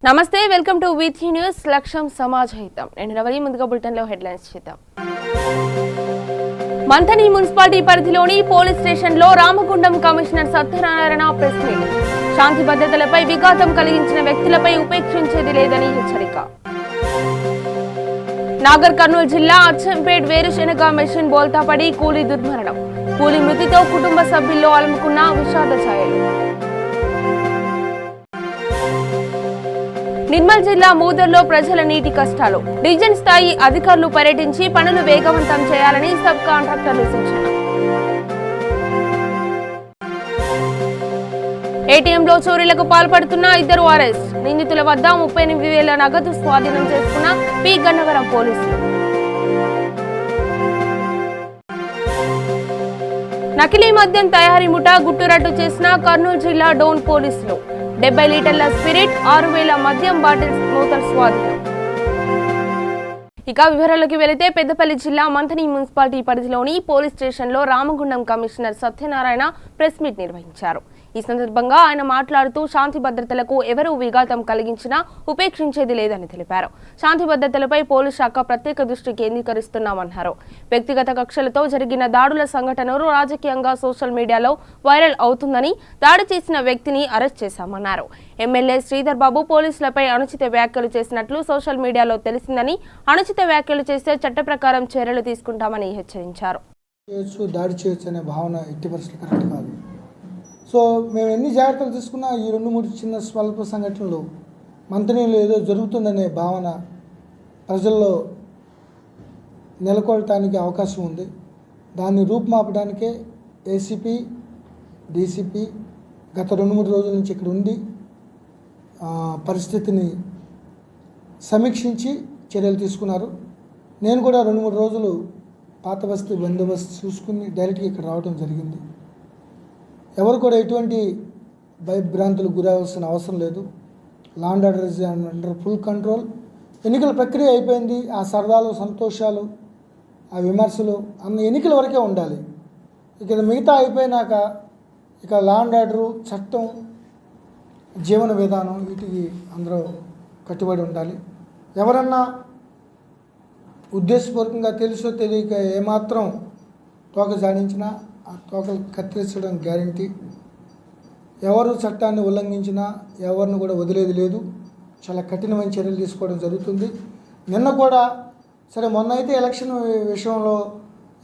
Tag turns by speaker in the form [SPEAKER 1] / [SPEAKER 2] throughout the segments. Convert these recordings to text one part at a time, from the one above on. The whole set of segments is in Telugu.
[SPEAKER 1] నమస్తే, వెల్కమ్ టు వీథీ న్యూస్. లక్ష్యం సమాజహితం. నేను రవలి. ముందుగా బులెటిన్ లో హెడ్లైన్స్ చూద్దాం. మంథని మున్సిపాలిటీ పరిధిలోని పోలీస్ స్టేషన్ లో Ramagundam commissioner Satyanarayana press meet. శాంతి భద్రతలపై విఘాతం కలిగించిన వ్యక్తులపై ఉపేక్షించేది లేదని హెచ్చరిక. నాగర్ కర్నూలు జిల్లా అచ్చంపేట్ వేరుశెనగ మెషిన్ బోల్తాపడి కూలీ దుర్మరణం. కూలీ మృతితో కుటుంబ సభ్యుల్లో అలుముకున్న విషాద ఛాయలు. నిర్మల్ జిల్లా మూదర్లో ప్రజల నీటి కష్టాలు. డివిజన్ స్థాయి అధికారులు పర్యటించి పనులు వేగవంతం చేయాలని సబ్ కాంట్రాక్టర్లు సూచన. ఏటీఎంలో చోరీలకు పాల్పడుతున్న 2 అరెస్ట్. నిందితుల వద్ద 38,000 నగదు స్వాధీనం చేసుకున్న పి గన్నవరం పోలీసులు. నకిలీ మద్యం తయారీ ముఠా గుట్టురట్టు చేసిన కర్నూలు జిల్లా డోన్ పోలీసులు. 70 లీటర్ల స్పిరిట్, 6,000 మద్యం బాటిల్స్ మూతలు స్వాధీనం. ఇక వివరాల్లోకి వెళితే పెద్దపల్లి జిల్లా మంథని మున్సిపాలిటీ పరిధిలోని పోలీస్ స్టేషన్లో Ramagundam commissioner Satyanarayana press meet నిర్వహించారు. ఈ సందర్భంగా ఆయన మాట్లాడుతూ శాంతి భద్రతలకు ఎవరూ విఘాతం కలిగించినా ఉపేక్షించేది లేదని తెలిపారు. శాంతి భద్రతలపై పోలీస్ శాఖ ప్రత్యేక దృష్టి కేంద్రీకరిస్తున్నామన్నారు. వ్యక్తిగత కక్షలతో జరిగిన దాడుల సంఘటనలు రాజకీయంగా సోషల్ మీడియాలో వైరల్ అవుతుందని, దాడి చేసిన వ్యక్తిని అరెస్ట్ చేశామన్నారు. ఎమ్మెల్యే శ్రీధర్ బాబు పోలీసులపై అనుచిత వ్యాఖ్యలు చేసినట్లు సోషల్ మీడియాలో తెలిసిందని, అనుచిత వ్యాఖ్యలు చేస్తే చట్ట ప్రకారం చర్యలు తీసుకుంటామని హెచ్చరించారు.
[SPEAKER 2] సో మేము ఎన్ని జాగ్రత్తలు తీసుకున్నా ఈ 2-3 చిన్న స్వల్ప సంఘటనలు మంథనీలో ఏదో జరుగుతుందనే భావన ప్రజల్లో నెలకొల్పడానికి అవకాశం ఉంది. దాన్ని రూపుమాపడానికే ఏసీపీ, డీసీపీ గత 2-3 రోజుల నుంచి ఇక్కడ ఉండి పరిస్థితిని సమీక్షించి చర్యలు తీసుకున్నారు. నేను కూడా 2-3 రోజులు పాత బస్తీ బందోబస్తు చూసుకుని డైరెక్ట్గా ఇక్కడ రావడం జరిగింది. ఎవరు కూడా ఎటువంటి భయభ్రాంతులకు గురవలసిన అవసరం లేదు. Law and order is under full control. ఎన్నికల ప్రక్రియ అయిపోయింది. ఆ సరదాలు, సంతోషాలు, ఆ విమర్శలు ఎన్నికల వరకే ఉండాలి. ఇక మిగతా అయిపోయినాక ఇక లా అండ్ ఆర్డరు, చట్టం, జీవన విధానం వీటికి అందరూ కట్టుబడి ఉండాలి. ఎవరన్నా ఉద్దేశపూర్వకంగా తెలుసో తెలియక ఏమాత్రం తోక జాడించినా ఆ తోకలు కత్తిరించడం గ్యారంటీ. ఎవరు చట్టాన్ని ఉల్లంఘించినా ఎవరిని కూడా వదిలేది లేదు. చాలా కఠినమైన చర్యలు తీసుకోవడం జరుగుతుంది. నిన్న కూడా సరే, మొన్న అయితే ఎలక్షన్ విషయంలో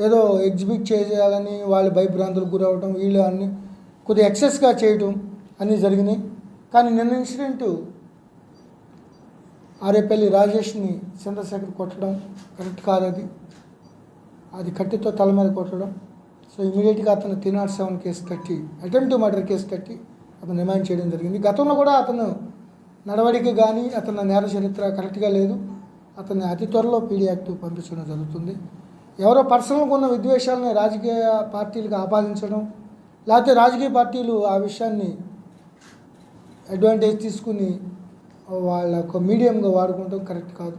[SPEAKER 2] ఏదో ఎగ్జిబిట్ చేయాలని వాళ్ళు భయభ్రాంతులకు గురవడం, వీళ్ళు అన్ని కొద్దిగా ఎక్సెస్గా చేయడం అన్నీ జరిగినాయి. కానీ నిన్న ఇన్సిడెంటు ఆరేపల్లి రాజేష్ని చంద్రశేఖర్ కొట్టడం కరెక్ట్ కాదు. అది కత్తితో తల మీద కొట్టడం. సో ఇమీడియట్గా అతను 307 కేసు కట్టి, అటెంప్ట్ మర్డర్ కేసు కట్టి అతను రిమాండ్ చేయడం జరిగింది. గతంలో కూడా అతను నడవడిక కానీ అతని నేర చరిత్ర కరెక్ట్గా లేదు. అతన్ని అతి త్వరలో పీడీ యాక్ట్ పంపించడం జరుగుతుంది. ఎవరో పర్సనల్గా ఉన్న విద్వేషాలని రాజకీయ పార్టీలకు ఆపాదించడం, లేకపోతే రాజకీయ పార్టీలు ఆ విషయాన్ని అడ్వాంటేజ్ తీసుకుని వాళ్ళ ఒక మీడియంగా వాడుకోవడం కరెక్ట్ కాదు.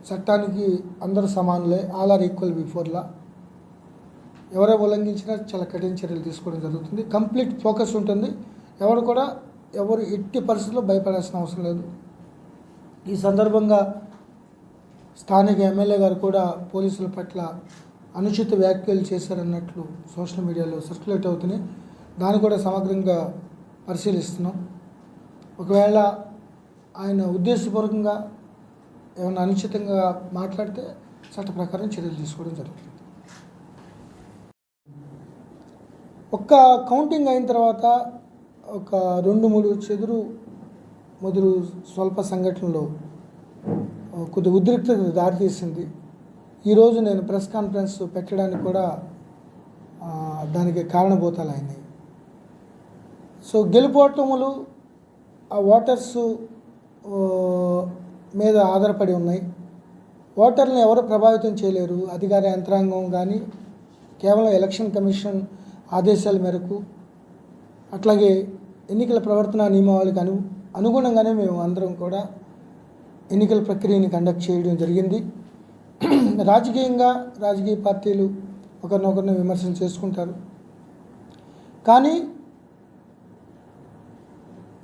[SPEAKER 2] చట్టానికి అందరూ సమానులే. All are equal before law. ఎవరో ఉల్లంఘించినా చాలా కఠిన చర్యలు తీసుకోవడం జరుగుతుంది. కంప్లీట్ ఫోకస్ ఉంటుంది. ఎవరు ఎట్టి పరిస్థితుల్లో భయపడాల్సిన అవసరం లేదు. ఈ సందర్భంగా స్థానిక ఎమ్మెల్యే గారు కూడా పోలీసుల పట్ల అనుచిత వ్యాఖ్యలు చేశారన్నట్లు సోషల్ మీడియాలో సర్క్యులేట్ అవుతున్నాయి. దాన్ని కూడా సమగ్రంగా పరిశీలిస్తున్నాం. ఒకవేళ ఆయన ఉద్దేశపూర్వకంగా ఏమైనా అనుచితంగా మాట్లాడితే చట్ట ప్రకారం చర్యలు తీసుకోవడం జరుగుతుంది. ఒక్క కౌంటింగ్ అయిన తర్వాత ఒక 2-3 మొదలు స్వల్ప సంఘటనలో కొద్ది ఉద్రిక్తత దారితీసింది. ఈరోజు నేను ప్రెస్ కాన్ఫరెన్స్ పెట్టడానికి కూడా దానికి కారణభూతాలు అయినాయి. సో గెలుపోటములు ఆ ఓటర్సు మీద ఆధారపడి ఉన్నాయి. ఓటర్లను ఎవరు ప్రభావితం చేయలేరు. అధికార యంత్రాంగం కానీ కేవలం ఎలక్షన్ కమిషన్ ఆదేశాల మేరకు, అట్లాగే ఎన్నికల ప్రవర్తన నియమావళికి అనుగుణంగానే మేము అందరం కూడా ఎన్నికల ప్రక్రియని కండక్ట్ చేయడం జరిగింది. రాజకీయంగా రాజకీయ పార్టీలు ఒకరినొకరిని విమర్శలు చేసుకుంటారు. కానీ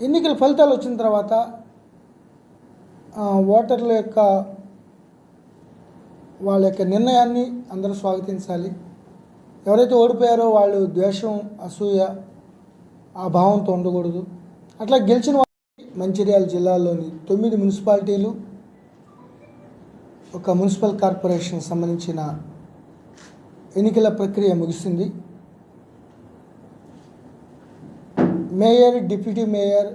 [SPEAKER 2] ఎన్నికల ఫలితాలు వచ్చిన తర్వాత ఓటర్ల యొక్క వాళ్ళ యొక్క నిర్ణయాన్ని అందరూ స్వాగతించాలి. ఎవరైతే ఓడిపోయారో వాళ్ళు ద్వేషం, అసూయ ఆ భావంతో ఉండకూడదు. అట్లా గెలిచిన వాళ్ళకి మంచిర్యాల జిల్లాలోని 9 మున్సిపాలిటీలు, ఒక మున్సిపల్ కార్పొరేషన్ సంబంధించిన ఎన్నికల ప్రక్రియ ముగిసింది. Mayor, deputy mayor,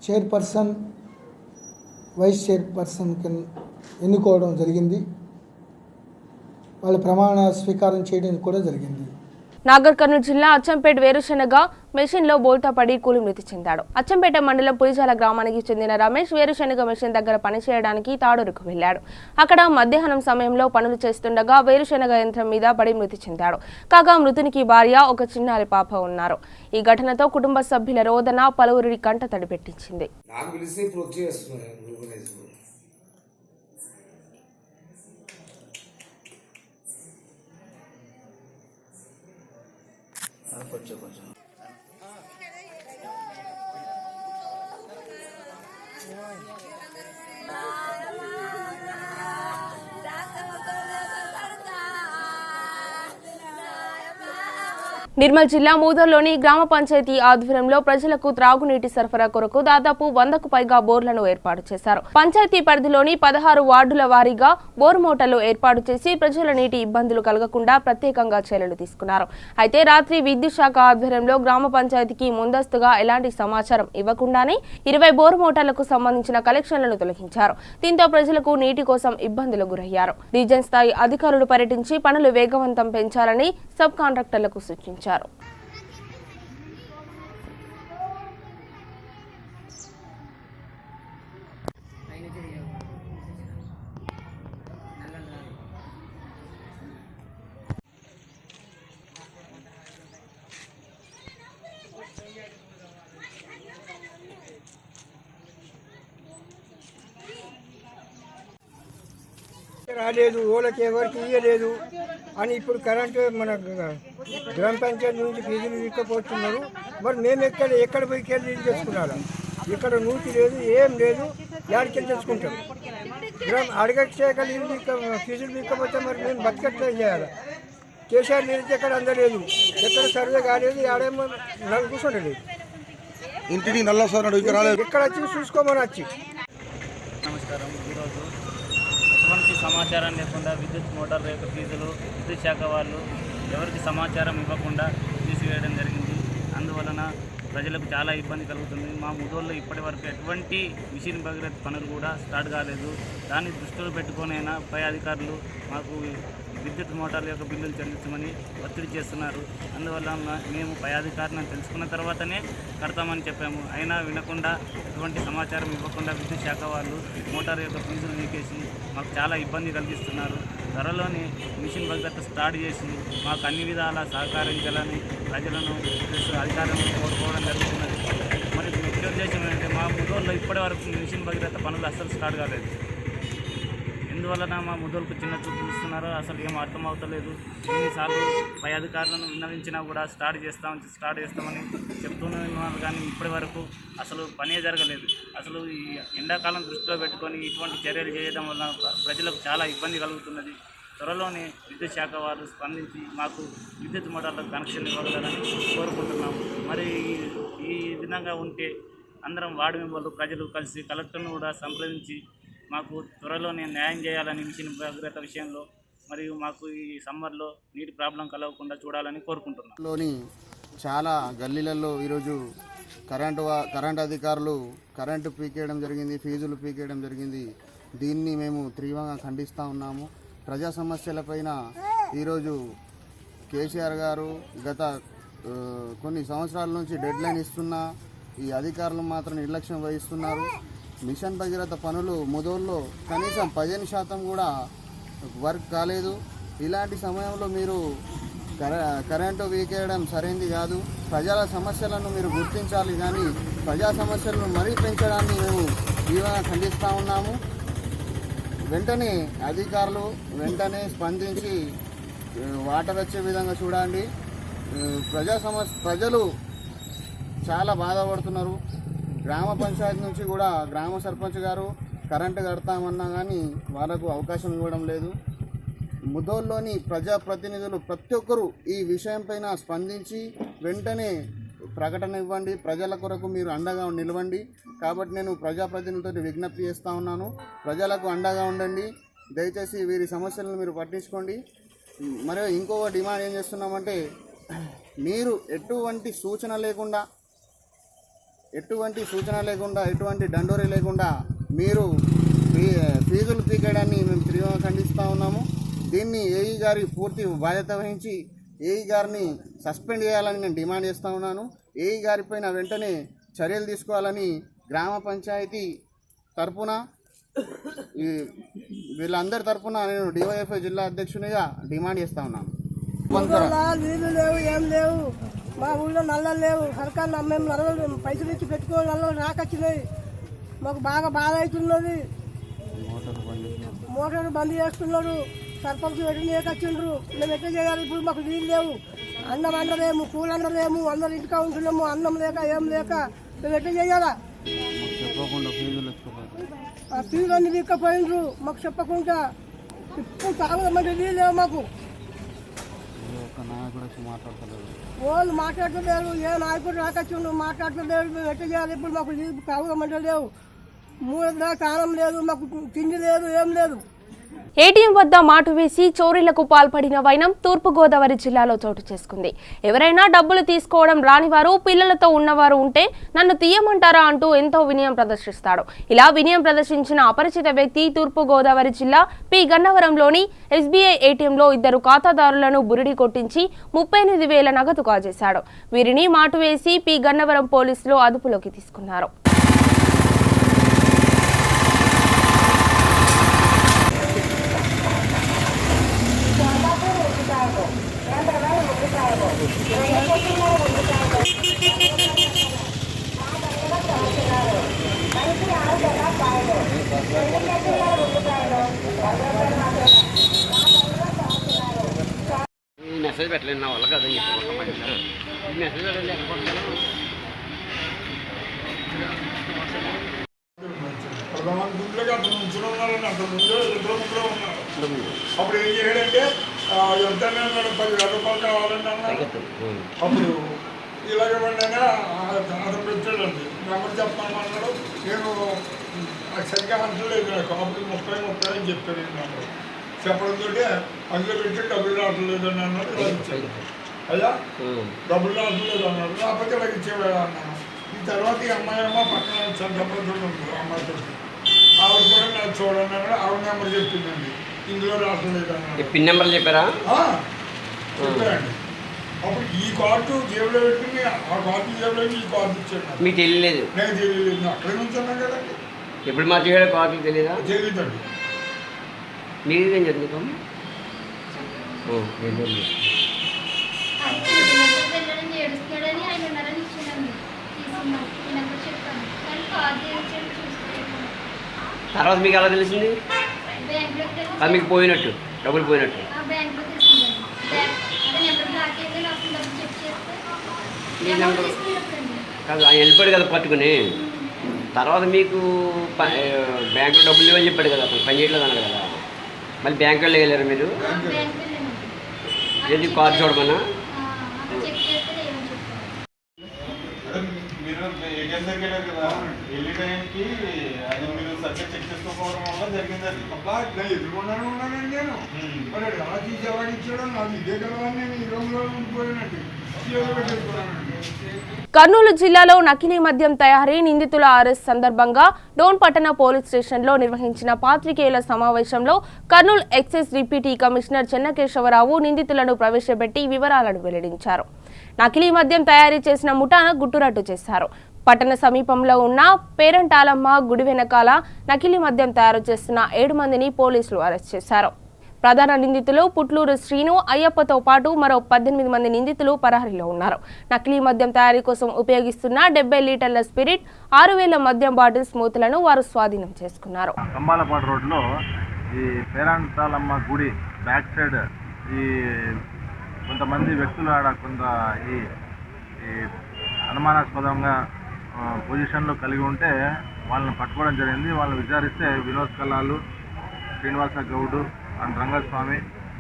[SPEAKER 2] chairperson, vice chairperson ఎన్నుకోవడం జరిగింది. వాళ్ళు ప్రమాణ స్వీకారం చేయడం కూడా జరిగింది.
[SPEAKER 1] నాగర్ కర్నూలు జిల్లా అచ్చంపేట వేరుశెనగ మెషిన్లో బోల్తా పడి కూలి మృతి చెందాడు. అచ్చంపేట మండలం పులిచాల గ్రామానికి చెందిన రమేష్ వేరుశెనగ మెషిన్ దగ్గర పనిచేయడానికి తాడూరుకు వెళ్లాడు. అక్కడ మధ్యాహ్నం సమయంలో పనులు చేస్తుండగా వేరుశెనగ యంత్రం మీద పడి మృతి చెందాడు. కాగా మృతునికి భార్య, ఒక చిన్నారి పాప ఉన్నారు. ఈ ఘటనతో కుటుంబ సభ్యుల రోదన పలువురి కంట తడి పెట్టించింది.
[SPEAKER 3] కొంచెం
[SPEAKER 1] నిర్మల్ జిల్లా మూదర్లోని గ్రామ పంచాయతీ ఆధ్వర్యంలో ప్రజలకు త్రాగునీటి సరఫరా కొరకు దాదాపు 100కు పైగా బోర్లను ఏర్పాటు చేశారు. పంచాయతీ పరిధిలోని 16 వార్డుల వారీగా బోర్ మోటార్లు ఏర్పాటు చేసి ప్రజల నీటి ఇబ్బందులు కలగకుండా ప్రత్యేకంగా చర్యలు తీసుకున్నారు. అయితే రాత్రి విద్యుత్ శాఖ ఆధ్వర్యంలో గ్రామ పంచాయతీకి ముందస్తుగా ఎలాంటి సమాచారం ఇవ్వకుండానే 20 బోర్ మోటార్లకు సంబంధించిన కలెక్షన్లను తొలగించారు. దీంతో ప్రజలకు నీటి కోసం ఇబ్బందులు గురయ్యారు. రీజన్ స్థాయి అధికారులు పర్యటించి పనులు వేగవంతం పెంచాలని సబ్ కాంట్రాక్టర్లకు సూచించారు.
[SPEAKER 4] రాలేదు, ఓళ్ళకి ఎవరికి ఇవ్వలేదు అని ఇప్పుడు కరెంటు మన గ్రామ పంచాయతీ నుంచి ఫీజులు తీసుకుపోతున్నారు. మరి మేము ఎక్కడ పోయి నీళ్ళు తెచ్చుకున్నారా? ఇక్కడ నూతి లేదు, ఏం లేదు, యాడికెళ్ళి తెచ్చుకుంటాం. అడగచ్చాక నీళ్ళు ఫీజులు తీసుకపోతే మరి మేము బతకట్లేదు చేయాలి. కేసీఆర్ నీళ్ళు ఎక్కడ అందలేదు, ఎక్కడ సర్వే కాలేదు, ఆడేమో నన్ను కూర్చోలేదు.
[SPEAKER 3] ఇంటికి నల్ల
[SPEAKER 4] ఎక్కడ వచ్చి చూసుకోమని వచ్చి.
[SPEAKER 5] నమస్కారం. ఈరోజు ఎటువంటి సమాచారం లేకుండా విద్యుత్ మోటార్ల యొక్క ఫీజులు విద్యుత్ శాఖ వాళ్ళు ఎవరికి సమాచారం ఇవ్వకుండా తీసివేయడం జరిగింది. అందువలన ప్రజలకు చాలా ఇబ్బంది కలుగుతుంది. మా ముదోళ్ళు ఇప్పటి వరకు ఎటువంటి మిషన్ భగీరథ పనులు కూడా స్టార్ట్ కాలేదు. దాన్ని దృష్టిలో పెట్టుకొనైనా పై అధికారులు మాకు విద్యుత్ మోటార్ల యొక్క బిల్లులు చెల్లించమని ఒత్తిడి చేస్తున్నారు. అందువల్ల మేము పై అధికారులను తెలుసుకున్న తర్వాతనే కడతామని చెప్పాము. అయినా వినకుండా ఎటువంటి సమాచారం ఇవ్వకుండా విద్యుత్ శాఖ వాళ్ళు మోటార్ యొక్క ఫీజులు నీకేసి మాకు చాలా ఇబ్బంది కలిగిస్తున్నారు. త్వరలోనే మిషన్ భద్రత స్టార్ట్ చేసి మాకు అన్ని విధాలా సహకరించాలని ప్రజలను అధికారులను కోరుకోవడం జరుగుతున్నది. మరి ముఖ్య ఉద్దేశం ఏంటంటే మా ముదోళ్ళు ఇప్పటి వరకు మిషన్ భగీరథ పనులు అస్సలు స్టార్ట్ కాలేదు. ఎందువలన మా ముదోళ్ళకు చిన్న చూపు ఇస్తున్నారో అసలు ఏం అర్థమవుతలేదు. ఎన్నిసార్లు పై అధికారులను విన్నవించినా కూడా స్టార్ట్ చేస్తామని చెప్తూనే ఉన్నారు. కానీ ఇప్పటి వరకు అసలు పనే జరగలేదు. అసలు ఈ ఎండాకాలం దృష్టిలో పెట్టుకొని ఇటువంటి చర్యలు చేయడం వల్ల ప్రజలకు చాలా ఇబ్బంది కలుగుతున్నది. త్వరలోనే విద్యుత్ శాఖ వారు స్పందించి మాకు విద్యుత్ మోటార్లకు కనెక్షన్ ఇవ్వగలరని కోరుకుంటున్నాము. మరి ఈ విధంగా ఉంటే అందరం వార్డు మెంబర్లు, ప్రజలు కలిసి కలెక్టర్ను కూడా సంప్రదించి మాకు త్వరలోనే న్యాయం చేయాలని మిషన్ భగీరథ విషయంలో మరియు మాకు ఈ సమ్మర్లో నీటి ప్రాబ్లం కలగకుండా చూడాలని కోరుకుంటున్నాం.
[SPEAKER 3] లోని చాలా గల్లీలలో ఈరోజు కరెంటు అధికారులు కరెంటు పీకేయడం జరిగింది, ఫీజులు పీకేయడం జరిగింది. దీన్ని మేము తీవ్రంగా ఖండిస్తూ ఉన్నాము. ప్రజా సమస్యలపైన ఈరోజు కేసీఆర్ గారు గత కొన్ని సంవత్సరాల నుంచి డెడ్ లైన్ ఇస్తున్నా ఈ అధికారులు మాత్రం నిర్లక్ష్యం వహిస్తున్నారు. మిషన్ భగీరథ పనులు ముదోల్లో కనీసం 15% కూడా వర్క్ కాలేదు. ఇలాంటి సమయంలో మీరు కరెంటు వీకేయడం సరైనది కాదు. ప్రజల సమస్యలను మీరు గుర్తించాలి, కానీ ప్రజా సమస్యలను మరీ పెంచడాన్ని మేము తీవ్రంగా ఖండిస్తూ ఉన్నాము. వెంటనే అధికారులు స్పందించి వాటర్ వచ్చే విధంగా చూడండి. ప్రజలు చాలా బాధపడుతున్నారు. గ్రామ పంచాయతీ నుంచి కూడా గ్రామ సర్పంచ్ గారు కరెంటు కడతామన్నా కానీ వాళ్ళకు అవకాశం ఇవ్వడం లేదు. ముదోల్లోని ప్రజాప్రతినిధులు ప్రతి ఒక్కరూ ఈ విషయం పైన స్పందించి వెంటనే ప్రకటన ఇవ్వండి, ప్రజల కొరకు మీరు అండగా నిలవండి. కాబట్టి నేను ప్రజాప్రతినిధులతో విజ్ఞప్తి చేస్తూ ఉన్నాను, ప్రజలకు అండగా ఉండండి, దయచేసి వీరి సమస్యలను మీరు పట్టించుకోండి. మరియు ఇంకొక డిమాండ్ ఏం చేస్తున్నామంటే, మీరు ఎటువంటి సూచన లేకుండా ఎటువంటి దండోరీ లేకుండా మీరు ఫీజులు పీకేయడాన్ని మేము తీవ్రంగా ఖండిస్తూ ఉన్నాము. దీన్ని ఏఈ గారి పూర్తి బాధ్యత వహించి ఏఈ గారిని సస్పెండ్ చేయాలని నేను డిమాండ్ చేస్తూ ఉన్నాను. ఏఈ గారిపైన వెంటనే చర్యలు తీసుకోవాలని గ్రామ పంచాయతీ తరపున వీళ్ళందరి తరపున నేను డివైఎఫ్ఐ జిల్లా అధ్యక్షునిగా డిమాండ్ చేస్తూ ఉన్నాను.
[SPEAKER 6] నీళ్ళు లేవు, ఏం లేవు, మా ఊళ్ళో నల్లలు లేవు. సర్కారు మేము నల్లలు పైసలు ఇచ్చి పెట్టుకోవాలి, నల్లలు రాకొచ్చినాయి. మాకు బాగా బాధ అవుతున్నది. మోటార్ బంద్ చేస్తున్నారు, సర్పంచ్ వచ్చిండ్రు. మేము ఎట్లా చేయాలి? ఇప్పుడు మాకు నీళ్ళు లేవు, అన్నం అందలేము, కూల అందలేము, అందరు ఇంటికా ఉంటున్నాము. అన్నం లేక ఏం లేక మేము ఎట్లా చేయాలా? ఫీజులు అన్ని తీసుకుపోయిండ్రు మాకు చెప్పకుండా. ఇప్పుడు తాగమంటే నీళ్ళు లేవు మాకు. వాళ్ళు మాట్లాడతలేరు, ఏ నాయకుడు రాకొచ్చిండు మాట్లాడతలేరు. మేము ఎట్లా చేయాలి? ఇప్పుడు మాకు నీళ్ళు తాగమంటే లేవు, 3 దాకా తాళం లేదు, మాకు తిండి లేదు, ఏం లేదు.
[SPEAKER 1] ఏటీఎం వద్ద మాటు వేసి చోరీలకు పాల్పడిన వైనం తూర్పుగోదావరి జిల్లాలో చోటు చేసుకుంది. ఎవరైనా డబ్బులు తీసుకోవడం రానివారు, పిల్లలతో ఉన్నవారు ఉంటే నన్ను తీయమంటారా అంటూ ఎంతో వినయం ప్రదర్శిస్తాడు. ఇలా వినయం ప్రదర్శించిన అపరిచిత వ్యక్తి తూర్పుగోదావరి జిల్లా పి గన్నవరంలోని ఎస్బీఐ ఏటీఎంలో 2 ఖాతాదారులను బురిడి కొట్టించి 38,000 నగదు కాజేశాడు. వీరిని మాటు వేసి పి గన్నవరం పోలీసులు అదుపులోకి తీసుకున్నారు.
[SPEAKER 7] మెసేజ్ పెట్టలేదు నా వల్ల కదని చెప్పి మెసేజ్ పెట్టలేదు.
[SPEAKER 8] ప్రధానమంత్రిగా అతను ఉంచడం ఉన్నారని అంత ముందే ఇద్దరు ముగ్గురు ఉన్నారు. అప్పుడు ఏం చేయాలంటే ఎంత 10,000 రూపాయలు కావాలని అన్నారు. అప్పుడు ఇలాగ పండినా అతను పెట్టాడండి. నెంబర్ చెప్పమన్నాడు. నేను సరిగ్గా అంటలేదు, నాకు అప్పుడు 30 అని చెప్పాను. నాకు చెప్పడంతో అందులో పెట్టి డబ్బులు రావట్లేదు అని అన్నాడు. ఇలా ఇచ్చాడు. అయ్యా డబ్బులు రావట్లేదు అన్నాడు. లేకపోతే ఇలా ఇచ్చేవాడు అన్నాను. ఈ తర్వాత ఈ అమ్మాయి పక్కన సంతపడుతుంది అమ్మాయితో, ఆవిడ కూడా నాకు చూడండి అన్నాడు. ఆవిడ నెంబర్ చెప్పిందండి, ఇందులో రావట్లేదు అన్నాడు.
[SPEAKER 7] పిన్ నెంబర్ చెప్పారా?
[SPEAKER 8] చెప్పారండి. అప్పుడు ఈ కార్డు జేబులో పెట్టుకుని ఆ కార్డు జేబులో ఈ కార్డు ఇచ్చాడు.
[SPEAKER 7] మీకు తెలియలేదు?
[SPEAKER 8] నాకు తెలియలేదు, అక్కడే ఉంచున్నాను కదండి.
[SPEAKER 7] ఎప్పుడు మార్చేయడం కార్డు తెలియదా?
[SPEAKER 8] తెలియదండి.
[SPEAKER 7] మీరు ఏం చదువుతాం? తర్వాత మీకు ఎలా తెలిసింది? అది మీకు పోయినట్టు, డబ్బులు పోయినట్టు. కాదు, ఆయన వెళ్ళిపోయాడు కదా పట్టుకుని. తర్వాత మీకు బ్యాంకులో డబ్బులు లేవని చెప్పాడు కదా, అతను పని చేయట్లేదు అన్నాడు కదా. మళ్ళీ బ్యాంకులో వెళ్ళారు మీరు? ఏది కార్డు చూడమన్నా?
[SPEAKER 9] మీరు ఏటీఎం దగ్గర వెళ్ళారు కదా, వెళ్ళే టైంకి అది మీరు సబ్జెక్ట్ చెక్ చేసుకోకపోవడం వల్ల జరిగింది. అది
[SPEAKER 8] అబ్బా నేను ఎదుర్కొన్నాను ఉన్నానండి. నేను మరి ఎలా తీసేవాడు ఇచ్చాడో నాకు ఇదే కదా, నేను ఈ రోజులో ఉండిపోయినట్టు
[SPEAKER 1] కర్నూలు జిల్లాలో నకిలీ మద్యం తయారీ నిందితుల అరెస్ట్ సందర్భంగా డోన్ పట్టణ పోలీస్ స్టేషన్లో నిర్వహించిన పాత్రికేయుల సమావేశంలో Kurnool excise deputy commissioner Chennakesavarao నిందితులను ప్రవేశపెట్టి వివరాలను వెల్లడించారు. నకిలీ మద్యం తయారీ చేసిన ముఠాను గుట్టురట్టు చేశారు. పట్టణ సమీపంలో ఉన్న పేరంటాలమ్మ గుడి వెనకాల నకిలీ మద్యం తయారు చేస్తున్న 7 మందిని పోలీసులు అరెస్ట్ చేశారు. ప్రధాన నిందితులు పుట్లూరు శ్రీను, అయ్యప్పతో పాటు మరో 18 మంది నిందితులు పరారీలో ఉన్నారు. నకిలీ మద్యం తయారీ కోసం ఉపయోగిస్తున్న 70 లీటర్ల స్పిరిట్, 6,000 మద్యం బాటిల్స్ మూతలను వారు స్వాధీనం చేసుకున్నారు.
[SPEAKER 10] కంబాలపాడు రోడ్లో ఈ పేరంటాలమ్మ గుడి బ్యాక్ సైడ్ ఈ కొంతమంది వ్యక్తులు ఆడ కొంత ఈ అనుమానాస్పదంగా పొజిషన్లో కలిగి ఉంటే వాళ్ళని పట్టుకోవడం జరిగింది. వాళ్ళని విచారిస్తే వినోద్ కల్లాలు, శ్రీనివాస గౌడు అండ్ రంగస్వామి,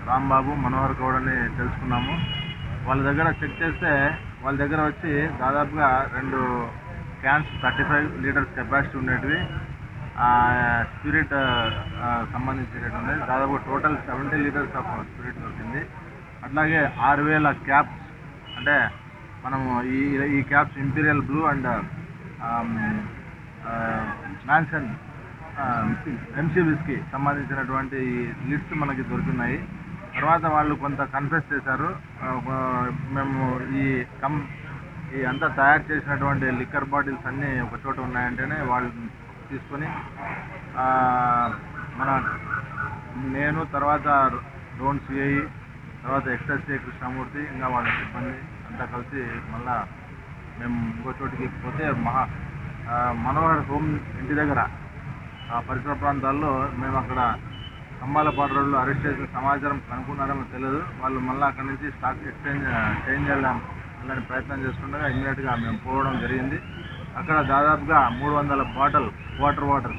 [SPEAKER 10] రాంబాబు, మనోహర్ గౌడ్ అని తెలుసుకున్నాము. వాళ్ళ దగ్గర చెక్ చేస్తే వాళ్ళ దగ్గర వచ్చి దాదాపుగా 2 క్యాన్స్ 35 లీటర్స్ కెపాసిటీ ఉండేటివి, స్పిరిట్ సంబంధించినటువంటి దాదాపు టోటల్ 70 లీటర్స్ ఆఫ్ స్పిరిట్ దొరికింది. అట్లాగే 6000 క్యాప్స్, అంటే మనము ఈ caps imperial blue and mansion MC whisky సంబంధించినటువంటి లిస్ట్ మనకి దొరుకుతున్నాయి. తర్వాత వాళ్ళు కొంత కన్ఫెస్ చేశారు. మేము ఈ అంతా తయారు చేసినటువంటి లిక్కర్ బాటిల్స్ అన్నీ ఒక చోట ఉన్నాయంటేనే వాళ్ళు తీసుకొని నేను తర్వాత డోన్ సిఐ, తర్వాత ఎక్స్ఎస్ఏ కృష్ణమూర్తి, ఇంకా వాళ్ళ సిబ్బంది అంతా కలిసి మళ్ళా మేము ఇంకో చోటికి పోతే మనోహర్ హోమ్ ఇంటి దగ్గర పరిసర ప్రాంతాల్లో మేము అక్కడ కంబాలపాడు రోడ్లో అరెస్ట్ చేసిన సమాచారం కనుక్కున్నారో తెలియదు. వాళ్ళు మళ్ళీ అక్కడి నుంచి స్టాక్ చేంజ్ చేయాలని ప్రయత్నం చేస్తుండగా ఇమ్మీడియట్గా మేము పోవడం జరిగింది. అక్కడ దాదాపుగా 300 బాటిల్ వాటర్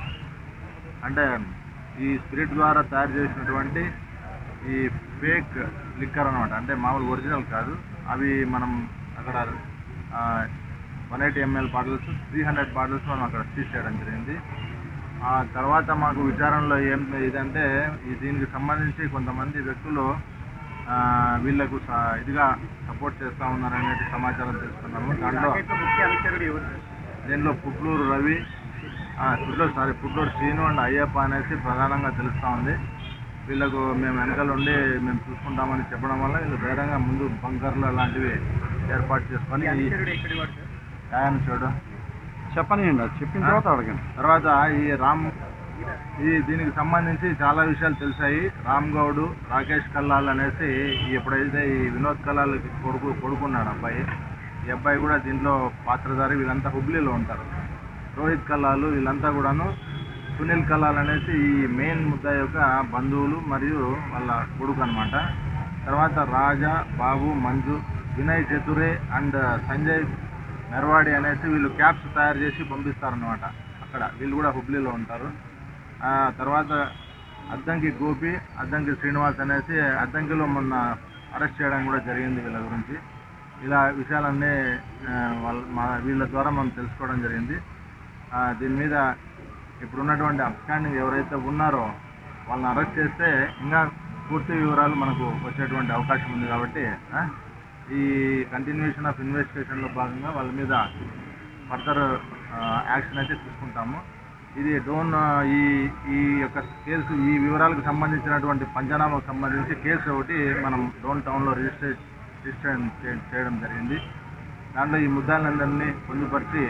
[SPEAKER 10] అంటే ఈ స్పిరిట్ ద్వారా తయారు చేసినటువంటి ఈ ఫేక్ లిక్కర్ అనమాట, అంటే మామూలు ఒరిజినల్ కాదు. అవి మనం అక్కడ 180 ml బాటిల్స్, 300 బాటిల్స్ మనం అక్కడ సీజ్ చేయడం జరిగింది. ఆ తర్వాత మాకు విచారణలో ఇదంటే దీనికి సంబంధించి కొంతమంది వ్యక్తులు వీళ్లకు ఇదిగా సపోర్ట్ చేస్తూ ఉన్నారనే సమాచారం తెలుసుకున్నాము. దీంట్లో పుట్లూరు రవి, పుట్లూరు శ్రీను అండ్ అయ్యప్ప అనేసి ప్రధానంగా తెలుస్తూ ఉంది. వీళ్ళకు మేము వెనకాల ఉండి మేము చూసుకుంటామని చెప్పడం వల్ల వీళ్ళు ధైర్యంగా ముందు బంకర్లు అలాంటివి ఏర్పాటు చేసుకొని చెప్పిన తర్వాత దీనికి సంబంధించి చాలా విషయాలు తెలిసాయి. రామ్ గౌడ్, రాకేష్ కల్లాల్ అనేసి ఎప్పుడైతే ఈ వినోద్ కల్లాల్ కొడుకున్నాడు అబ్బాయి, ఈ అబ్బాయి కూడా దీంట్లో పాత్రధారి. వీళ్ళంతా హుబ్లీలో ఉంటారు. రోహిత్ కల్లాలు వీళ్ళంతా కూడాను, సునీల్ కల్లాల్ అనేసి ఈ మెయిన్ ముద్ద యొక్క బంధువులు మరియు వాళ్ళ కొడుకు అనమాట. తర్వాత రాజా, బాబు, మంజు, వినయ్ చతురే అండ్ సంజయ్ మెర్వాడి అనేసి వీళ్ళు క్యాప్స్ తయారు చేసి పంపిస్తారనమాట. అక్కడ వీళ్ళు కూడా హుబ్లీలో ఉంటారు. తర్వాత అద్దంకి గోపి, అద్దంకి శ్రీనివాస్ అనేసి అద్దంకిలో మొన్న అరెస్ట్ చేయడం కూడా జరిగింది వీళ్ళ గురించి. ఇలా విషయాలన్నీ వీళ్ళ ద్వారా మనం తెలుసుకోవడం జరిగింది. దీని మీద ఇప్పుడున్నటువంటి అప్స్టాండింగ్ ఎవరైతే ఉన్నారో వాళ్ళని అరెస్ట్ చేస్తే ఇంకా పూర్తి వివరాలు మనకు వచ్చేటువంటి అవకాశం ఉంది. కాబట్టి ఈ కంటిన్యూషన్ ఆఫ్ ఇన్వెస్టిగేషన్లో భాగంగా వాళ్ళ మీద ఫర్దర్ యాక్షన్ అయితే తీసుకుంటాము. ఇది ఈ యొక్క కేసు, ఈ వివరాలకు సంబంధించినటువంటి పంచనామాకు సంబంధించి కేసు ఒకటి మనం డోన్ టౌన్లో రిజిస్టర్ చేయడం జరిగింది. దాంట్లో ఈ ముద్దాలందరినీ పొందుపరిచి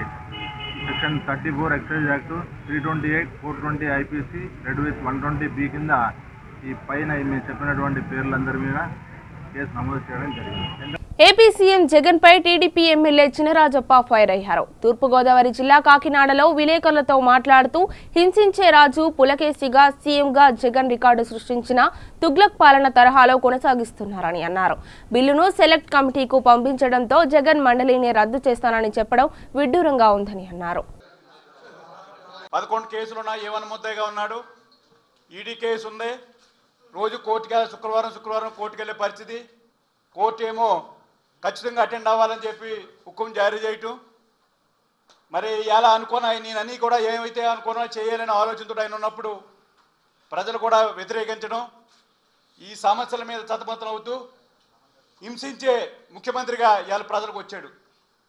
[SPEAKER 10] section 34 excise act, 328, 420 IPC read with 120B కింద ఈ పైన మేము చెప్పినటువంటి పేర్లందరి మీద కేసు నమోదు చేయడం జరిగింది.
[SPEAKER 1] ఏపీ సీఎం జగన్ పై టీడీపీ ఎమ్మెల్యే చినరాజప్ప ఫైర్ అయ్యారు. తూర్పుగోదావరి జిల్లా కాకినాడలో విలేకరులతో మాట్లాడుతూ హింసించే రాజు పులకేసిగా సీఎంగా జగన్ రికార్డు సృష్టించిన తుగ్లక్ పాలన తరహాలో కొనసాగిస్తున్నారని అన్నారు. బిల్లును సెలెక్ట్ కమిటీకు పంపించడంతో జగన్ మండలిని రద్దు చేస్తానని చెప్పడం విడ్డూరంగా ఉందని అన్నారు.
[SPEAKER 8] 11 కేసులున్నా ఏమన్నా ముద్దగా ఉన్నాడు. ఈడీ కేసు ఉంది. రోజు కోర్టుకి శుక్రవారం కోర్టుకు వెళ్ళే పరిస్థితి. కోర్టు ఏమో ఖచ్చితంగా అటెండ్ అవ్వాలని చెప్పి హుకుం జారీ చేయటం. మరి ఎలా అనుకున్నా నేను అన్నీ కూడా ఏమైతే అనుకున్నా చేయాలని ఆలోచనతో ఆయన ఉన్నప్పుడు ప్రజలు కూడా వ్యతిరేకించడం, ఈ సమస్యల మీద సతమతం అవుతూ హింసించే ముఖ్యమంత్రిగా ఇవాళ ప్రజలకు వచ్చాడు.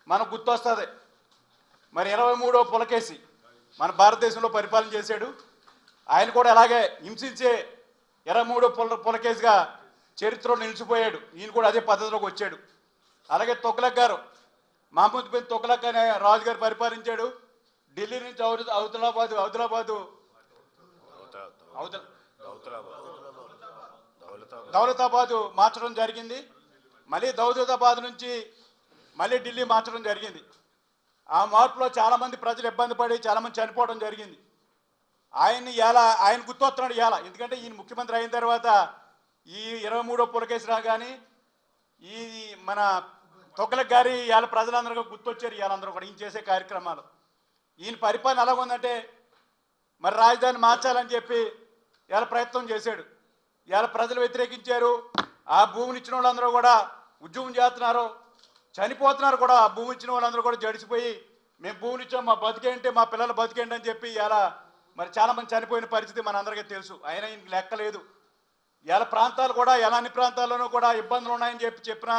[SPEAKER 8] మనకు గుర్తొస్తుంది మరి 23వ పులకేసి మన భారతదేశంలో పరిపాలన చేశాడు. ఆయన కూడా అలాగే హింసించే 23వ పులకేసిగా చరిత్రలో నిలిచిపోయాడు. ఈయన కూడా అదే పద్ధతిలోకి వచ్చాడు. అలాగే తుగ్లక్ గారు, మహమూద్ బిన్ తుగ్లక్ అనే రాజు గారు పరిపాలించాడు. ఢిల్లీ నుంచి దౌలతాబాదు మార్చడం జరిగింది. మళ్ళీ దౌలతాబాద్ నుంచి మళ్ళీ ఢిల్లీ మార్చడం జరిగింది. ఆ మార్పులో చాలామంది ప్రజలు ఇబ్బంది పడి చాలామంది చనిపోవడం జరిగింది. ఆయన గుర్తొస్తున్నాడు ఇవాళ. ఎందుకంటే ఈయన ముఖ్యమంత్రి అయిన తర్వాత ఈ 23వ పులకేసి కానీ ఈ మన
[SPEAKER 11] తొక్కలకు గారి ఇవాళ ప్రజలందరూ గుర్తొచ్చారు. ఇవాళందరూ కూడా ఈయన చేసే కార్యక్రమాలు. ఈయన పరిపాలన ఎలా ఉందంటే మరి రాజధాని మార్చాలని చెప్పి ఇవాళ ప్రయత్నం చేశాడు. ఇవాళ ప్రజలు వ్యతిరేకించారు. ఆ భూమిని ఇచ్చిన వాళ్ళందరూ కూడా ఉద్యమం చేస్తున్నారు, చనిపోతున్నారు కూడా. ఆ భూమి ఇచ్చిన వాళ్ళందరూ కూడా జడిసిపోయి మేము భూమిని ఇచ్చాం, మా బతికేంటి, మా పిల్లలు బతికేంటి అని చెప్పి ఇలా మరి చాలామంది చనిపోయిన పరిస్థితి మనందరికీ తెలుసు. అయినా ఇంక లెక్కలేదు. ఇలా ప్రాంతాలు కూడా అన్ని ప్రాంతాల్లోనూ కూడా ఇబ్బందులు ఉన్నాయని చెప్పినా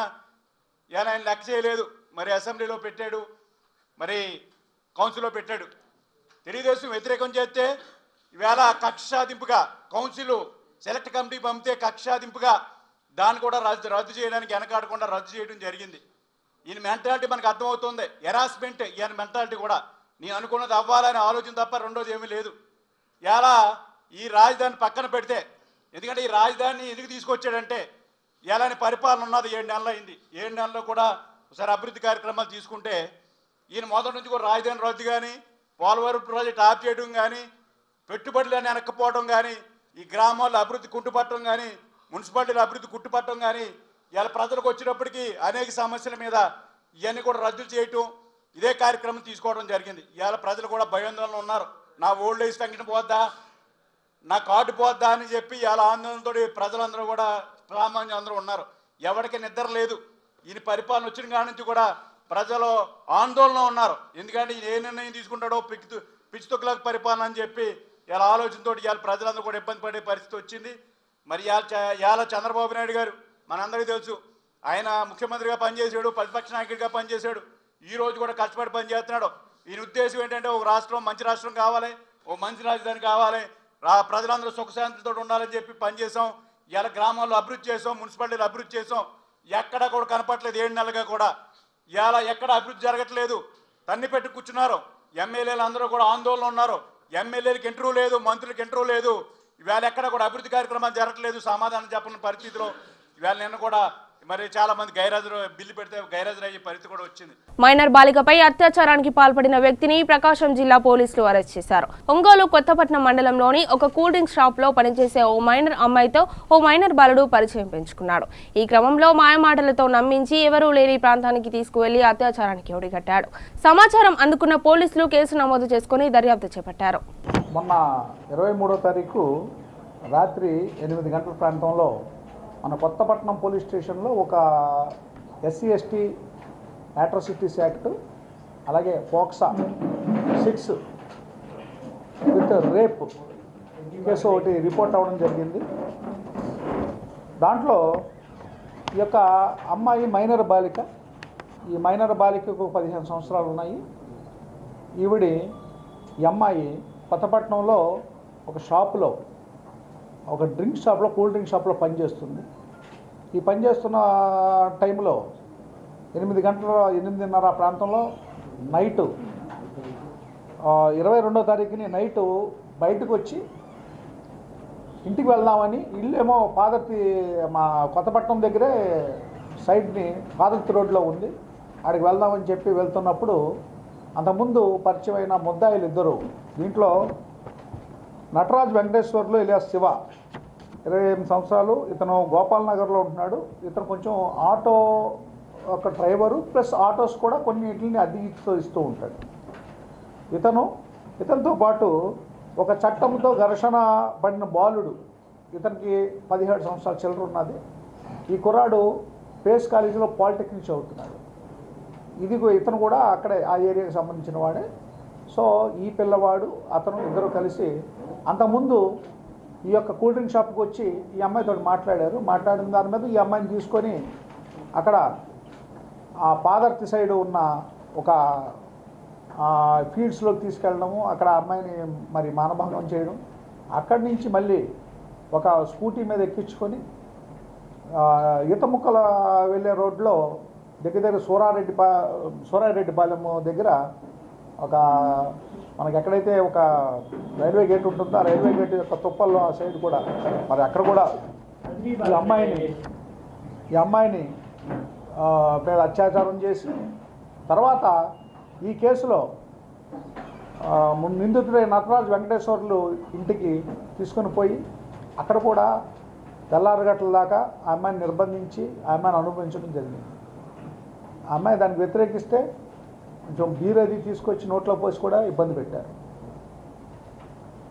[SPEAKER 11] ఇలా ఆయన లెక్క చేయలేదు. మరి అసెంబ్లీలో పెట్టాడు, మరి కౌన్సిల్లో పెట్టాడు. తెలుగుదేశం వ్యతిరేకం చేస్తే ఈవేళ కక్ష సాధింపుగా కౌన్సిల్ సెలెక్ట్ కమిటీ పంపితే కక్ష సాధింపుగా దాన్ని కూడా రద్దు చేయడానికి వెనకాడకుండా రద్దు చేయడం జరిగింది. ఈయన మెంటాలిటీ మనకు అర్థమవుతుంది. హెరాస్మెంట్ ఈయన మెంటాలిటీ కూడా. నేను అనుకున్నది అవ్వాలనే ఆలోచన తప్ప రెండోది ఏమీ లేదు. ఇలా ఈ రాజధాని పక్కన పెడితే, ఎందుకంటే ఈ రాజధానిని ఎందుకు తీసుకొచ్చాడంటే ఇలాంటి పరిపాలన ఉన్నది 7 నెలలు అయింది. 7 నెలల్లో కూడా ఒకసారి అభివృద్ధి కార్యక్రమాలు తీసుకుంటే ఈయన మొదటి నుంచి కూడా రాజధాని రద్దు కానీ, పోలవరం ప్రాజెక్ట్ ఆఫ్ చేయడం కానీ, పెట్టుబడులను వెనక్కపోవడం కానీ, ఈ గ్రామాల్లో అభివృద్ధి కుంటుపట్టడం కానీ, మున్సిపాలిటీల అభివృద్ధి కుట్టుపట్టడం కానీ, ఇలా ప్రజలకు వచ్చినప్పటికీ అనేక సమస్యల మీద ఇవన్నీ కూడా రద్దు చేయటం, ఇదే కార్యక్రమం తీసుకోవడం జరిగింది. ఇవాళ ప్రజలు కూడా భయాందోళన ఉన్నారు. నా ఓల్డ్ ఏజ్ పెన్షన్ పోద్దా, నా కార్డు పోద్దా అని చెప్పి ఇవాళ ఆందోళనతో ప్రజలందరూ కూడా సామాన్యులు అందరూ ఉన్నారు. ఎవరికి నిద్ర లేదు. ఈయన పరిపాలన వచ్చిన కాడి నుంచి కూడా ప్రజలు ఆందోళన ఉన్నారు. ఎందుకంటే ఈయన ఏ నిర్ణయం తీసుకుంటాడో పిచ్చితొక్కులకు పరిపాలన అని చెప్పి ఇలా ఆలోచనతో ఇవాళ ప్రజలందరూ కూడా ఇబ్బంది పడే పరిస్థితి వచ్చింది. మరి ఇవాళ చంద్రబాబు నాయుడు గారు మనందరికీ తెలుసు, ఆయన ముఖ్యమంత్రిగా పనిచేశాడు, ప్రతిపక్ష నాయకుడిగా పనిచేశాడు. ఈ రోజు కూడా కష్టపడి పనిచేస్తున్నాడు. ఈయన ఉద్దేశం ఏంటంటే ఒక రాష్ట్రం మంచి రాష్ట్రం కావాలి, ఓ మంచి రాజధాని కావాలి, ప్రజలందరూ సుఖశాంతితో ఉండాలని చెప్పి పనిచేసాం. ఇలా గ్రామాల్లో అభివృద్ధి చేసాం, మున్సిపాలిటీలు అభివృద్ధి చేసాం. ఎక్కడా కూడా కనపట్లేదు 7 నెలలుగా కూడా. ఇలా ఎక్కడ అభివృద్ధి జరగట్లేదు. తన్ని పెట్టి కూర్చున్నారు. ఎమ్మెల్యేలు అందరూ కూడా ఆందోళన ఉన్నారు. ఎమ్మెల్యేలకు ఇంటర్వ్యూ లేదు, మంత్రులకు ఇంటర్వ్యూ లేదు. ఇవాళ ఎక్కడ కూడా అభివృద్ధి కార్యక్రమాలు జరగట్లేదు. సమాధానం చెప్పని పరిస్థితిలో ఇవాళ నిన్న కూడా మరి చాలా మంది గైరాజరు బిల్లు పెడితే గైరాజరు అయ్యే పరిస్థితి కూడా వచ్చింది.
[SPEAKER 1] మైనర్ బాలికపై అత్యాచారానికి పాల్పడిన వ్యక్తిని ప్రకాశం జిల్లా పోలీసులు అరెస్ట్ చేశారు. ఒంగోలు కొత్తపట్నం మండలంలోని ఒక కూల్ డ్రింక్ షాప్ లో పనిచేసే ఓ మైనర్ అమ్మాయితో ఓ మైనర్ బాలుడు పరిచయం పెంచుకున్నాడు. ఈ క్రమంలో మాయమాటలతో నమ్మించి ఎవరూ లేని ప్రాంతానికి తీసుకువెళ్లి అత్యాచారానికి ఒడిగట్టాడు. సమాచారం అందుకున్న పోలీసులు కేసు నమోదు చేసుకుని దర్యాప్తు చేపట్టారు.
[SPEAKER 12] మొన్న 23వ తారీఖు రాత్రి 8 గంటల ప్రాంతంలో మన కొత్తపట్నం పోలీస్ స్టేషన్లో ఒక SC/ST అట్రాసిటీస్ యాక్ట్, అలాగే పోక్సా 6 విత్ రేప్ కేసు ఒకటి రిపోర్ట్ అవ్వడం జరిగింది. దాంట్లో ఈ యొక్క అమ్మాయి మైనర్ బాలిక. ఈ మైనర్ బాలికకు 15 సంవత్సరాలు ఉన్నాయి. ఈ అమ్మాయి కొత్తపట్నంలో ఒక షాపులో, ఒక డ్రింక్ షాప్లో, కూల్ డ్రింక్ షాప్లో పనిచేస్తుంది. ఈ పనిచేస్తున్న టైంలో 8:30 ప్రాంతంలో నైటు 22వ తారీఖుని నైటు బయటకు వచ్చి ఇంటికి వెళ్దామని, ఇల్లేమో పాదర్తి మా కొత్తపట్నం దగ్గరే సైడ్ని పాదర్తి రోడ్లో ఉంది, ఆడికి వెళ్దామని చెప్పి వెళ్తున్నప్పుడు అంతకుముందు పరిచయమైన ముద్దాయిలు ఇద్దరు, దీంట్లో నటరాజ్ వెంకటేశ్వర్లు ఇలియాస్ శివ 28 సంవత్సరాలు, ఇతను గోపాల్ నగర్లో ఉంటున్నాడు. ఇతను కొంచెం ఆటో ఒక డ్రైవరు ప్లస్ ఆటోస్ కూడా కొన్నిటిని అద్దెకి ఇస్తూ ఉంటాడు. ఇతనితో పాటు ఒక చట్టంతో ఘర్షణ పడిన బాలుడు, ఇతనికి 17 సంవత్సరాల చిల్లర ఉన్నది. ఈ కుర్రాడు పేస్ కాలేజీలో పాలిటెక్నిక్ చదువుతున్నాడు. ఇతను కూడా అక్కడే ఆ ఏరియాకి సంబంధించిన వాడే. సో ఈ పిల్లవాడు అతను ఇద్దరు కలిసి అంతకుముందు ఈ యొక్క కూల్ డ్రింక్ షాప్కి వచ్చి ఈ అమ్మాయితో మాట్లాడారు. మాట్లాడిన దాని మీద ఈ అమ్మాయిని తీసుకొని అక్కడ ఆ పాదర్తి సైడ్ ఉన్న ఒక ఫీల్డ్స్లోకి తీసుకెళ్ళడము, అక్కడ అమ్మాయిని మరి మానభంగం చేయడం, అక్కడి నుంచి మళ్ళీ ఒక స్కూటీ మీద ఎక్కించుకొని ఈతముక్కల వెళ్ళే రోడ్లో దగ్గర సూరారెడ్డిపాలెం దగ్గర ఒక మనకి ఎక్కడైతే ఒక రైల్వే గేట్ ఉంటుందో ఆ రైల్వే గేట్ యొక్క తుప్పల్లో ఆ సైడ్ కూడా మరి అక్కడ కూడా ఈ అమ్మాయిని మీద అత్యాచారం చేసి తర్వాత ఈ కేసులో నిందితుడైన నటరాజ్ వెంకటేశ్వర్లు ఇంటికి తీసుకొని పోయి అక్కడ కూడా తెల్లారగట్ల దాకా ఆ అమ్మాయిని నిర్బంధించి ఆ అమ్మాయిని అనుభవించడం జరిగింది. అమ్మాయి దానికి వ్యతిరేకిస్తే కొంచెం బీర్ అది తీసుకొచ్చి నోట్లో పోసి కూడా ఇబ్బంది పెట్టారు.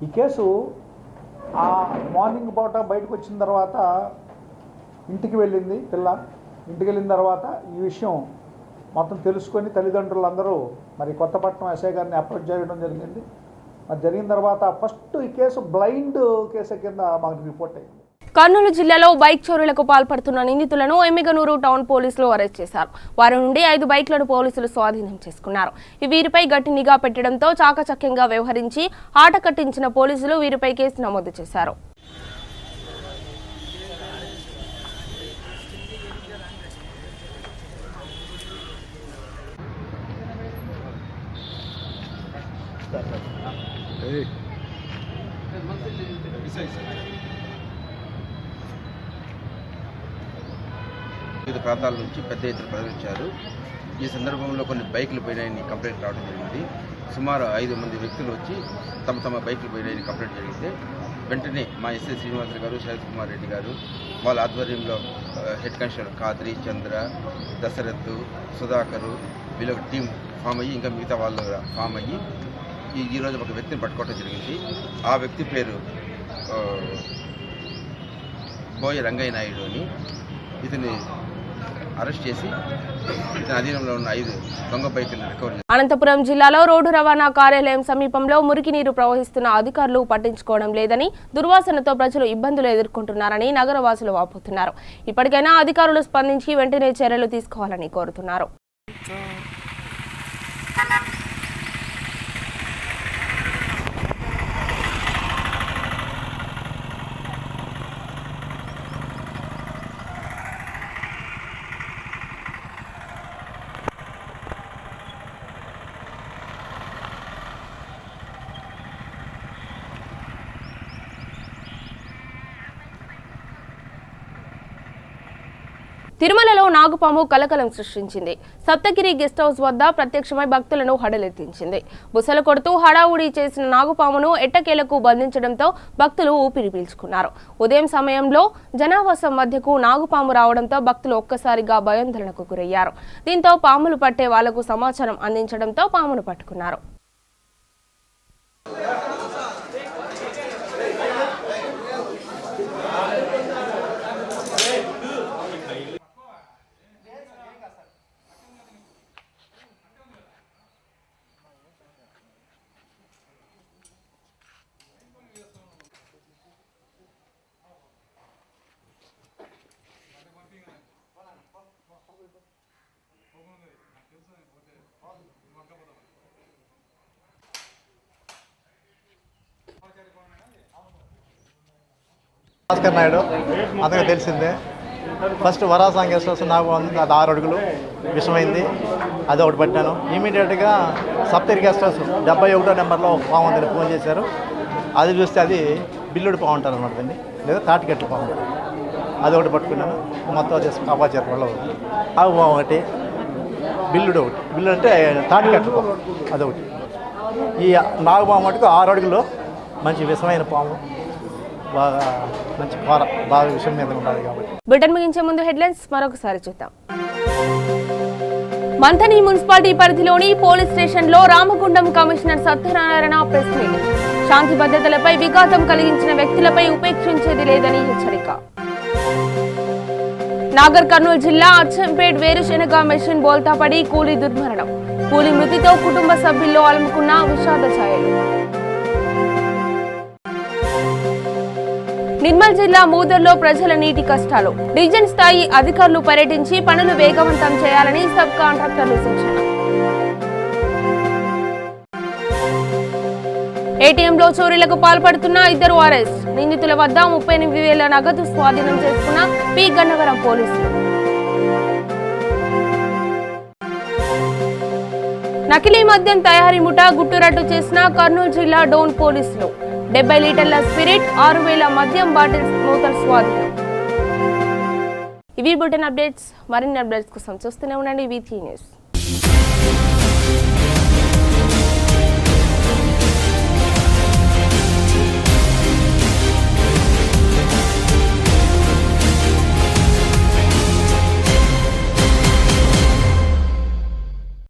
[SPEAKER 12] ఈ కేసు ఆ మార్నింగ్ పూట బయటకు వచ్చిన తర్వాత ఇంటికి వెళ్ళింది పిల్ల. ఇంటికి వెళ్ళిన తర్వాత ఈ విషయం మొత్తం తెలుసుకొని తల్లిదండ్రులందరూ మరి కొత్తపట్నం ఎస్ఐ గారిని అప్రోచ్ చేయడం జరిగింది. మరి జరిగిన తర్వాత ఫస్ట్ ఈ కేసు బ్లైండ్ కేసు కింద మాకు రిపోర్ట్ అయింది.
[SPEAKER 1] కర్నూలు జిల్లాలో బైక్ చోరీలకు పాల్పడుతున్న నిందితులను ఎమ్మిగనూరు టౌన్ పోలీసులు అరెస్ట్ చేశారు. వారి నుండి 5 బైక్లను పోలీసులు స్వాధీనం చేసుకున్నారు. వీరిపై గట్టి నిఘా పెట్టడంతో చాకచక్యంగా వ్యవహరించి ఆట కట్టించిన పోలీసులు వీరిపై కేసు నమోదు చేశారు.
[SPEAKER 13] వివిధ ప్రాంతాల నుంచి పెద్ద ఎత్తున ప్రజలు. ఈ సందర్భంలో కొన్ని బైకులు పోయినాయని కంప్లైంట్ రావడం జరిగింది. సుమారు 5 మంది వ్యక్తులు వచ్చి తమ బైకులు పోయినాయని కంప్లైంట్ జరిగితే వెంటనే మా ఎస్ఐ శ్రీనివాసరావు గారు, శరత్ కుమార్ రెడ్డి గారు వాళ్ళ ఆధ్వర్యంలో హెడ్ కానిస్టేబుల్ ఖాద్రి, చంద్ర, దశరథ్, సుధాకరు వీళ్ళొక టీం ఫామ్ అయ్యి ఇంకా మిగతా వాళ్ళు ఫామ్ అయ్యి ఈరోజు ఒక వ్యక్తిని పట్టుకోవడం జరిగింది. ఆ వ్యక్తి పేరు బోయ రంగయ్య నాయుడు అని. ఇతని అరెస్ట్ చేసి ఇతని అధీనంలో ఉన్న 5 దొంగ బైకులను రికవర్ చేశారు.
[SPEAKER 1] అనంతపురం జిల్లాలో రోడ్డు రవాణా కార్యాలయం సమీపంలో మురికి నీరు ప్రవహిస్తున్న అధికారులు పట్టించుకోవడం లేదని, దుర్వాసనతో ప్రజలు ఇబ్బందులు ఎదుర్కొంటున్నారని నగరవాసులు వాపోతున్నారు. ఇప్పటికైనా అధికారులు స్పందించి వెంటనే చర్యలు తీసుకోవాలని కోరుతున్నారు. తిరుమలలో నాగుపాము కలకలం సృష్టించింది. సప్తగిరి గెస్ట్ హౌస్ వద్ద ప్రత్యక్షమై భక్తులను హడలెత్తించింది. బుసలు కొడుతూ హడావుడి చేసిన నాగుపామును ఎట్టకేలకు బంధించడంతో భక్తులు ఊపిరి పీల్చుకున్నారు. ఉదయం సమయంలో జనావాసం మధ్యకు నాగుపాము రావడంతో భక్తులు ఒక్కసారిగా భయాందోళనకు గురయ్యారు. దీంతో పాములు పట్టే వాళ్లకు సమాచారం అందించడంతో పామును పట్టుకున్నారు.
[SPEAKER 14] భాస్కర్ నాయుడు అందరికీ తెలిసిందే. ఫస్ట్ వరాసాంగ్ గెస్ట్ హౌస్ నాకు అది 6 అడుగులు విషమైంది, అది ఒకటి పట్టాను. ఇమీడియట్గా సప్తగిరి గెస్ట్ హౌస్ 71వ నెంబర్లో పాము ఉందని ఫోన్ చేశారు. అది చూస్తే అది బిల్లుడు పాము అంటారు అనమాట, దాన్ని లేదా తాటికెట్ల పాము, అది ఒకటి పట్టుకున్నాను. మొత్తం అది అపాచార వల్ల అవి పాము ఒకటి, బిల్లుడు ఒకటి. బిల్లుడు అంటే తాటికెట్ల పాము అదొకటి. ఈ నాగుపాము మటుకు 6 అడుగులు మంచి విషమైన పాము, బాగా మంచి కూర, బాగా విషయం మీద ఉండాలి కాబట్టి.
[SPEAKER 1] బులెటిన్ ముగించే ముందు హెడ్లైన్స్ మరొకసారి చూద్దాం. మంథని మున్సిపాలిటీ పరిధిలోని పోలీస్ స్టేషన్ లో Ramagundam commissioner Satyanarayana press meet. శాంతి భద్రతలపై విఘాతం కలిగించిన వ్యక్తులపై ఉపేక్షించేది లేదని హెచ్చరిక. నాగర్ కర్నూలు జిల్లా అచ్చంపేట్ వేరుశెనగ మెషిన్ బోల్తాపడి కూలీ దుర్మరణం. కూలీ మృతితో కుటుంబ సభ్యుల్లో అలుముకున్న విషాద ఛాయలు. నిర్మల్ జిల్లా మూదర్లో ప్రజల నీటి కష్టాలు. డివిజన్ స్థాయి అధికారులు పర్యటించి పనులు వేగవంతం చేయాలని సబ్ కాంట్రాక్టర్లు సూచన. ఏటీఎంలో చోరీలకు పాల్పడుతున్న 2 అరెస్ట్. నిందితుల వద్ద 38,000 నగదు స్వాధీనం చేసుకున్న పి గన్నవరం పోలీసులు. నకిలీ మద్యం తయారీ ముఠా గుట్టురట్టు చేసిన కర్నూలు జిల్లా డోన్ పోలీసులు. 70 లీటర్ల స్పిరిట్, 6,000 మద్యం బాటిల్స్ నూతన స్వాధీనం. ఇవి బులెటిన్ అప్డేట్స్. మరిన్ని అప్డేట్స్ కోసం చూస్తూనే ఉండండి VT న్యూస్.